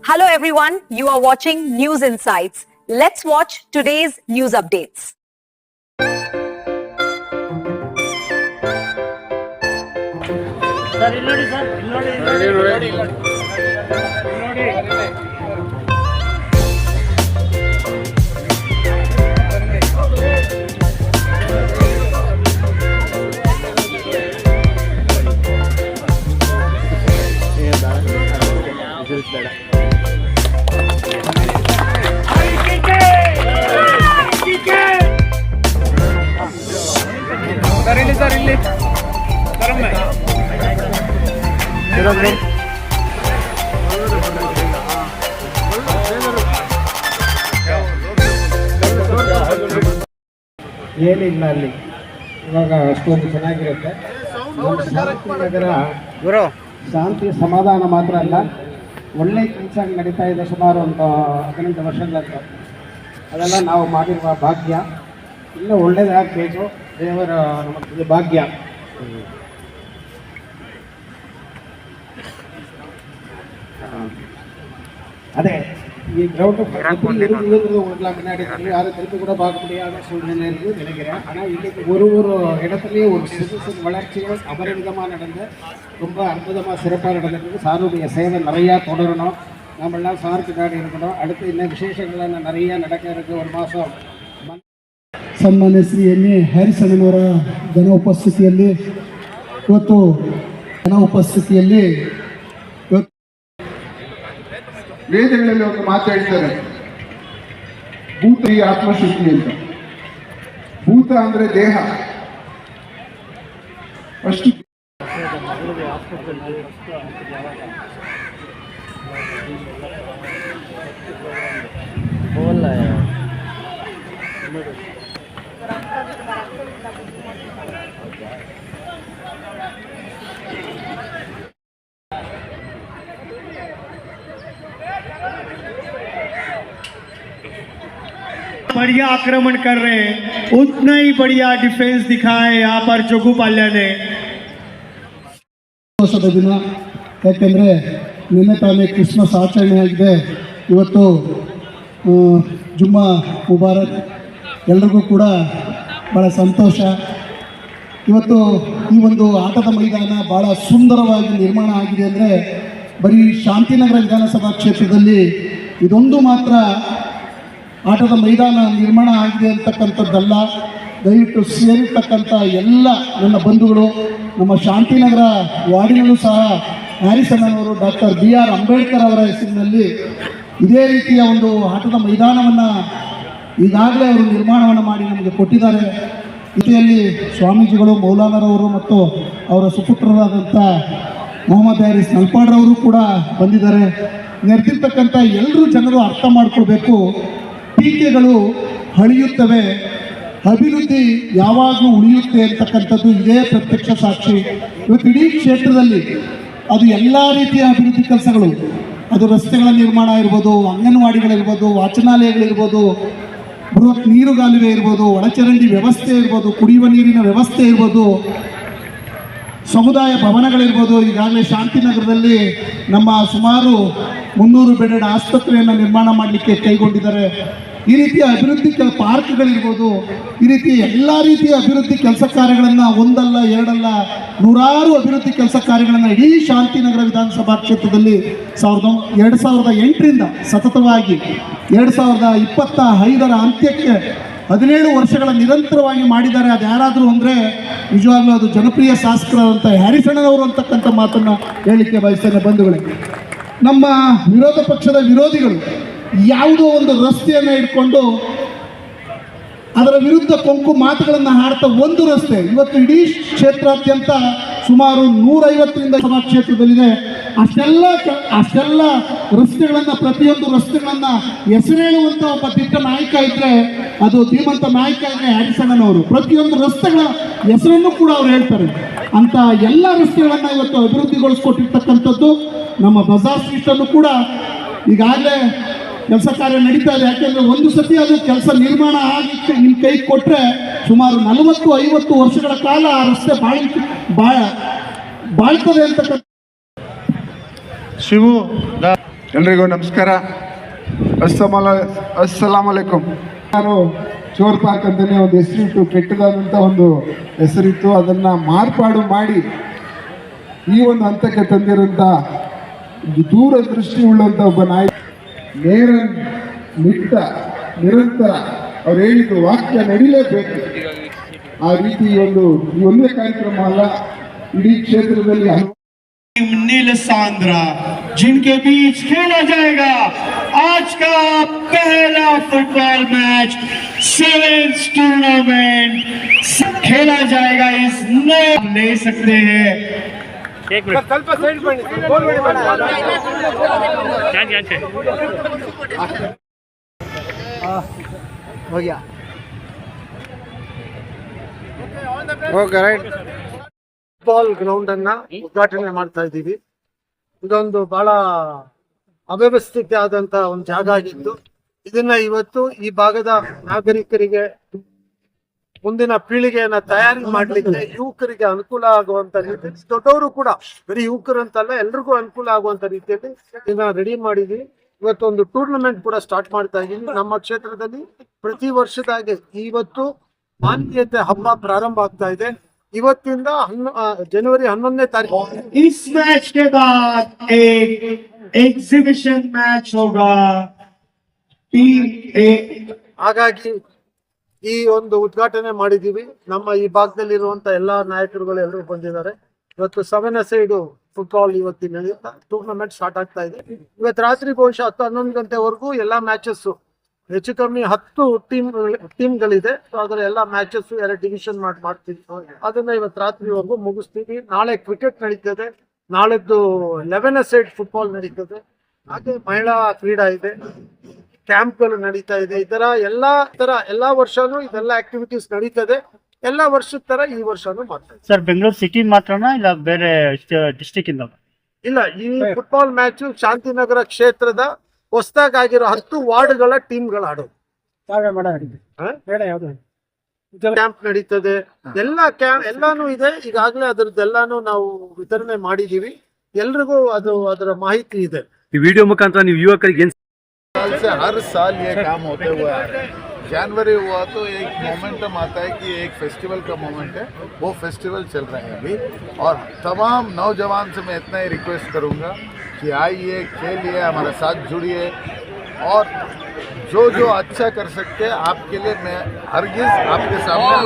Hello everyone, you are watching News Insights. Let's watch today's news updates. ಏನಿಲ್ಲ ಅಲ್ಲಿ ಇವಾಗ ಅಷ್ಟೊಂದು ಚೆನ್ನಾಗಿರುತ್ತೆ. ನಗರ ಶಾಂತಿ ಸಮಾಧಾನ ಮಾತ್ರ ಅಲ್ಲ, ಒಳ್ಳೆ ಕೆಲಸ ನಡೀತಾ ಇದೆ ಸುಮಾರು ಒಂದು 18 ವರ್ಷಗಳಿಂದ. ಅದೆಲ್ಲ ನಾವು ಮಾಡಿರುವ ಭಾಗ್ಯ. ಇನ್ನೂ ಒಳ್ಳೇದಾಗಬೇಕು, ದೇವರ ನಮಗೆ ಭಾಗ್ಯ. ಅದೇ ഈ ഗ്രൗണ്ട് யாரும் திருப்பி கூட பார்க்க முடியாத சூழ்நிலை இருக்குது நினைக்கிறேன். ஆனால் இன்றைக்கி ஒரு இடத்துலையும் ஒரு சிறுசிறு வளர்ச்சிகள் அபரிமிதமாக நடந்து ரொம்ப அற்புதமாக சிறப்பாக நடந்திருக்கு. சாருடைய சேவை நிறையா தொடரணும், நம்மளாம் சார் பின்னாடி இருக்கணும். அடுத்து இன்னும் விசேஷங்கள்லாம் நிறையா நடக்க இருக்குது. ஒரு ಮಾಸம் ಸನ್ಮಾನ್ಯ ಶ್ರೀ ಎನ್ ಎ ಹ್ಯಾರಿಸಣ್ಣನವರ ಘನ ಉಪಸ್ಥಿತಿಯಲ್ಲಿ ಇವತ್ತು ವೇದಗಳಲ್ಲಿ ಒಂದು ಮಾತು ಹೇಳ್ತಾರೆ, ಭೂತ ಈ ಆತ್ಮಶಕ್ತಿ ಅಂತ. ಭೂತ ಅಂದ್ರೆ ದೇಹ. ಅಷ್ಟು बढ़िया आक्रमण कर रहे हैं, उतना ही बढ़िया डिफेंस दिखाया है यहाँ पर जोगू पाल्या ने. ದಿನ ಯಾಕೆಂದರೆ ನಿನ್ನೆ ತಾನೇ ಕ್ರಿಸ್ಮಸ್ ಆಚರಣೆ ಆಗಿದೆ. ಇವತ್ತು ಜುಮ್ಮಾ ಮುಬಾರಕ್, ಎಲ್ರಿಗೂ ಕೂಡ ಭಾಳ ಸಂತೋಷ. ಇವತ್ತು ಈ ಒಂದು ಆಟದ ಮೈದಾನ ಭಾಳ ಸುಂದರವಾಗಿ ನಿರ್ಮಾಣ ಆಗಿದೆ. ಅಂದರೆ ಬರೀ ಶಾಂತಿನಗರ ವಿಧಾನಸಭಾ ಕ್ಷೇತ್ರದಲ್ಲಿ ಇದೊಂದು ಮಾತ್ರ ಆಟದ ಮೈದಾನ ನಿರ್ಮಾಣ ಆಗಿದೆ ಅಂತಕ್ಕಂಥದ್ದಲ್ಲ. ದಯವಿಟ್ಟು ಸೇರಿರ್ತಕ್ಕಂಥ ಎಲ್ಲ ನನ್ನ ಬಂಧುಗಳು, ನಮ್ಮ ಶಾಂತಿನಗರ ವಾರ್ಡಿನಲ್ಲೂ ಸಹ ಹ್ಯಾರಿಸಣ್ಣನವರು ಡಾಕ್ಟರ್ BR ಅಂಬೇಡ್ಕರ್ ಅವರ ಹೆಸರಿನಲ್ಲಿ ಇದೇ ರೀತಿಯ ಒಂದು ಆಟದ ಮೈದಾನವನ್ನು ಈಗಾಗಲೇ ಅವರು ನಿರ್ಮಾಣವನ್ನು ಮಾಡಿ ನಮಗೆ ಕೊಟ್ಟಿದ್ದಾರೆ. ಜೊತೆಯಲ್ಲಿ ಸ್ವಾಮೀಜಿಗಳು ಮೌಲಾನರವರು ಮತ್ತು ಅವರ ಸುಪುತ್ರರಾದಂಥ ಮೊಹಮ್ಮದ್ ಹ್ಯಾರಿಸ್ ನಲ್ಪಾಡ್ರವರು ಕೂಡ ಬಂದಿದ್ದಾರೆ. ನೆರೆದಿರ್ತಕ್ಕಂಥ ಎಲ್ಲರೂ ಜನರು ಅರ್ಥ ಮಾಡ್ಕೊಳ್ಬೇಕು, ಟೀಕೆಗಳು ಅಳಿಯುತ್ತವೆ, ಅಭಿವೃದ್ಧಿ ಯಾವಾಗಲೂ ಉಳಿಯುತ್ತೆ ಅಂತಕ್ಕಂಥದ್ದು ಇದೇ ಪ್ರತ್ಯಕ್ಷ ಸಾಕ್ಷಿ. ಇವತ್ತು ಇಡೀ ಕ್ಷೇತ್ರದಲ್ಲಿ ಅದು ಎಲ್ಲ ರೀತಿಯ ಅಭಿವೃದ್ಧಿ ಕೆಲಸಗಳು, ಅದು ರಸ್ತೆಗಳ ನಿರ್ಮಾಣ ಇರ್ಬೋದು, ಅಂಗನವಾಡಿಗಳಿರ್ಬೋದು, ವಾಚನಾಲಯಗಳಿರ್ಬೋದು, ಬೃಹತ್ ನೀರುಗಾಲುವೆ ಇರ್ಬೋದು, ಒಳಚರಂಡಿ ವ್ಯವಸ್ಥೆ ಇರ್ಬೋದು, ಕುಡಿಯುವ ನೀರಿನ ವ್ಯವಸ್ಥೆ ಇರ್ಬೋದು, ಸಮುದಾಯ ಭವನಗಳಿರ್ಬೋದು. ಈಗಾಗಲೇ ಶಾಂತಿನಗರದಲ್ಲಿ ನಮ್ಮ ಸುಮಾರು 300 ಬೆಡೆಡ್ ಆಸ್ಪತ್ರೆಯನ್ನು ನಿರ್ಮಾಣ ಮಾಡಲಿಕ್ಕೆ ಕೈಗೊಂಡಿದ್ದಾರೆ. ಈ ರೀತಿಯ ಅಭಿವೃದ್ಧಿ ಪಾರ್ಕ್ಗಳಿರ್ಬೋದು, ಈ ರೀತಿ ಎಲ್ಲ ರೀತಿಯ ಅಭಿವೃದ್ಧಿ ಕೆಲಸ ಕಾರ್ಯಗಳನ್ನು ಒಂದಲ್ಲ ಎರಡಲ್ಲ ನೂರಾರು ಅಭಿವೃದ್ಧಿ ಕೆಲಸ ಕಾರ್ಯಗಳನ್ನು ಇಡೀ ಶಾಂತಿನಗರ ವಿಧಾನಸಭಾ ಕ್ಷೇತ್ರದಲ್ಲಿ 2008ರಿಂದ ಸತತವಾಗಿ 2025ರ ಅಂತ್ಯಕ್ಕೆ 17 ವರ್ಷಗಳ ನಿರಂತರವಾಗಿ ಮಾಡಿದ್ದಾರೆ. ಅದು ಯಾರಾದರೂ ಅಂದರೆ ನಿಜವಾಗ್ಲೂ ಅದು ಜನಪ್ರಿಯ ಶಾಸಕರಾದಂಥ ಹ್ಯಾರಿಸಣ್ಣನವರು ಅಂತಕ್ಕಂಥ ಮಾತನ್ನು ಹೇಳಲಿಕ್ಕೆ ಬಯಸ್ತೇನೆ. ಬಂಧುಗಳೇ, ನಮ್ಮ ವಿರೋಧ ಪಕ್ಷದ ವಿರೋಧಿಗಳು ಯಾವುದೋ ಒಂದು ರಸ್ತೆಯನ್ನು ಇಟ್ಕೊಂಡು ಅದರ ವಿರುದ್ಧ ಕೊಂಕು ಮಾತುಗಳನ್ನು ಹಾಡ್ತಾ ಒಂದು ರಸ್ತೆ ಇವತ್ತು ಇಡೀ ಕ್ಷೇತ್ರಾದ್ಯಂತ ಸುಮಾರು 150ರಿಂದ ಸಭಾ ಕ್ಷೇತ್ರದಲ್ಲಿದೆ. ಅಷ್ಟೆಲ್ಲ ರಸ್ತೆಗಳನ್ನು, ಪ್ರತಿಯೊಂದು ರಸ್ತೆಗಳನ್ನು ಹೆಸರೇಳುವಂಥ ಒಬ್ಬ ದಿಟ್ಟ ನಾಯಕ ಇದ್ದರೆ ಅದು ಧೀಮಂತ ನಾಯಕ ಇದ್ದರೆ ಹ್ಯಾರಿಸಣ್ಣನವರು. ಪ್ರತಿಯೊಂದು ರಸ್ತೆಗಳ ಹೆಸರನ್ನು ಕೂಡ ಅವ್ರು ಹೇಳ್ತಾರೆ. ಅಂತ ಎಲ್ಲ ರಸ್ತೆಗಳನ್ನು ಇವತ್ತು ಅಭಿವೃದ್ಧಿಗೊಳಿಸ್ಕೊಟ್ಟಿರ್ತಕ್ಕಂಥದ್ದು ನಮ್ಮ ಬಜಾರ್ ಸ್ಟ್ರೀಟನ್ನು ಕೂಡ ಈಗಾಗಲೇ ಕೆಲಸ ಕಾರ್ಯ ನಡೀತಾ ಇದೆ. ಯಾಕೆಂದರೆ ಒಂದು ಸತಿ ಅದು ಕೆಲಸ ನಿರ್ಮಾಣ ಆಗಿ ನಿಮ್ಮ ಕೈ ಕೊಟ್ಟರೆ ಸುಮಾರು 40-50 ವರ್ಷಗಳ ಕಾಲ ಆ ರಸ್ತೆ ಬಾಳ್ತದೆ ಅಂತಕ್ಕಂಥ ಶಿವು ಎಲ್ರಿಗೂ ನಮಸ್ಕಾರ. ಅಸ್ಸಲಾಮ್ ಅಲೈಕುಮ್. ನಾನು ಚೋರ್ ಪಾರ್ಕ್ ಅಂತಲೇ ಒಂದು ಹೆಸರಿಟ್ಟು, ಕೆಟ್ಟದಾದಂಥ ಒಂದು ಹೆಸರಿತ್ತು, ಅದನ್ನು ಮಾರ್ಪಾಡು ಮಾಡಿ ಈ ಒಂದು ಹಂತಕ್ಕೆ ತಂದಿರೋಂಥ ದೂರದೃಷ್ಟಿ ಉಳ್ಳಂಥ ಒಬ್ಬ ನಾಯಕ, ನೇರ ನಿರಂತರ ಅವ್ರು ಹೇಳಿದ ವಾಕ್ಯ ನಡೀಲೇಬೇಕು. ಆ ರೀತಿ ಈ ಒಂದೇ ಕಾರ್ಯಕ್ರಮ ಅಲ್ಲ, ಇಡೀ ಕ್ಷೇತ್ರದಲ್ಲಿ नील सांद्रा जिनके बीच खेला जाएगा आज का पहला फुटबॉल मैच सेवेंस टूर्नामेंट खेला जाएगा इस नए ले सकते हैं। हो गया ಓಕೆ ರೈಟ್. ಫುಟ್ಬಾಲ್ ಗ್ರೌಂಡ್ ಅನ್ನ ಉದ್ಘಾಟನೆ ಮಾಡ್ತಾ ಇದ್ದೀವಿ. ಇದೊಂದು ಬಹಳ ಅವ್ಯವಸ್ಥಿತ ಆದಂತ ಒಂದು ಜಾಗ ಆಗಿತ್ತು. ಇದನ್ನ ಇವತ್ತು ಈ ಭಾಗದ ನಾಗರಿಕರಿಗೆ, ಮುಂದಿನ ಪೀಳಿಗೆಯನ್ನ ತಯಾರಿ ಮಾಡ್ಲಿಕ್ಕೆ, ಯುವಕರಿಗೆ ಅನುಕೂಲ ಆಗುವಂತ ರೀತಿಯಲ್ಲಿ, ದೊಡ್ಡವರು ಕೂಡ ಬರೀ ಯುವಕರು ಅಂತಲ್ಲ ಎಲ್ರಿಗೂ ಅನುಕೂಲ ಆಗುವಂತ ರೀತಿಯಲ್ಲಿ ಇದನ್ನ ರೆಡಿ ಮಾಡಿದ್ವಿ. ಇವತ್ತು ಒಂದು ಟೂರ್ನಮೆಂಟ್ ಕೂಡ ಸ್ಟಾರ್ಟ್ ಮಾಡ್ತಾ ಇದ್ದೀವಿ. ನಮ್ಮ ಕ್ಷೇತ್ರದಲ್ಲಿ ಪ್ರತಿ ವರ್ಷದಾಗೆ ಇವತ್ತು ಮಾನವೀಯತೆ ಹಬ್ಬ ಪ್ರಾರಂಭ ಆಗ್ತಾ ಇದೆ. ಇವತ್ತಿಂದ ಜನವರಿ 11ನೇ ತಾರೀಕು इस मैच के बाद एक एग्जीबिशन मैच होगा टीम ए। ಹಾಗಾಗಿ ಈ ಒಂದು ಉದ್ಘಾಟನೆ ಮಾಡಿದೀವಿ. ನಮ್ಮ ಈ ಭಾಗದಲ್ಲಿ ಇರುವಂತ ಎಲ್ಲಾ ನಾಯಕರುಗಳು ಎಲ್ಲರೂ ಬಂದಿದ್ದಾರೆ. ಇವತ್ತು 7 ಸೈಡ್ ಫುಟ್ಬಾಲ್ ಇವತ್ತಿನ ಟೂರ್ನಮೆಂಟ್ ಸ್ಟಾರ್ಟ್ ಆಗ್ತಾ ಇದೆ. ಇವತ್ತು ರಾತ್ರಿ ಬಹುಶಃ 10-11 ಗಂಟೆವರೆಗೂ ಎಲ್ಲಾ ಮ್ಯಾಚಸ್, ಹೆಚ್ಚು ಕಮ್ಮಿ 10 ಟೀಮ್ಗಳಿದೆ. ಅದರ ಎಲ್ಲ ಮ್ಯಾಚಸ್ 2 ಡಿವಿಷನ್ ಮಾಡ್ತೀವಿ. ಅದನ್ನ ಇವತ್ತು ರಾತ್ರಿವರೆಗೂ ಮುಗಿಸ್ತೀವಿ. ನಾಳೆ ಕ್ರಿಕೆಟ್ ನಡೀತದೆ, ನಾಳೆದ್ದು 11 ಸೈಡ್ ಫುಟ್ಬಾಲ್ ನಡೀತದೆ, ಹಾಗೆ ಮಹಿಳಾ ಕ್ರೀಡಾ ಇದೆ, ಕ್ಯಾಂಪ್ಗಳು ನಡೀತಾ ಇದೆ. ಈ ತರ ಎಲ್ಲಾ ವರ್ಷನೂ ಇದೆಲ್ಲ ಆಕ್ಟಿವಿಟೀಸ್ ನಡೀತದೆ. ಎಲ್ಲಾ ವರ್ಷದ ತರ ಈ ವರ್ಷನೂ ಮಾಡ್ತಾರೆ. ಸರ್, ಬೆಂಗಳೂರು ಸಿಟಿ ಮಾತ್ರನಾ ಇಲ್ಲ ಬೇರೆ ಡಿಸ್ಟಿಕ್ ಇಂದ? ಇಲ್ಲ, ಈ ಫುಟ್ಬಾಲ್ ಮ್ಯಾಚ್ ಶಾಂತಿನಗರ ಕ್ಷೇತ್ರದ ಹೊಸದಾಗಿರೋ 10 ವಾರ್ಡ್ಗಳ ಟೀಮ್ಗಳು ಆಡೋದು. ಕ್ಯಾಂಪ್ ನಡೀತದೆ, ಎಲ್ಲಾನು ಇದೆ. ಈಗಾಗಲೇ ಅದರದ್ದೆಲ್ಲಾನು ನಾವು ವಿತರಣೆ ಮಾಡಿದೀವಿ. ಎಲ್ರಿಗೂ ಅದರ ಮಾಹಿತಿ ಇದೆ. ಈ ವಿಡಿಯೋ ಮುಖಾಂತರ ನೀವು ಯುವಕರಿಗೆ से हर साल ये काम होते हुए आ रहे हैं। जनवरी हुआ तो एक मोमेंटम आता है कि एक फेस्टिवल का मोमेंट है, वो फेस्टिवल चल रहे हैं अभी। और तमाम नौजवान से मैं इतना ही रिक्वेस्ट करूँगा कि आइए, खेलिए, हमारे साथ जुड़िए, और जो अच्छा कर सकते हैं आपके लिए मैं हरगिज़ आपके सामने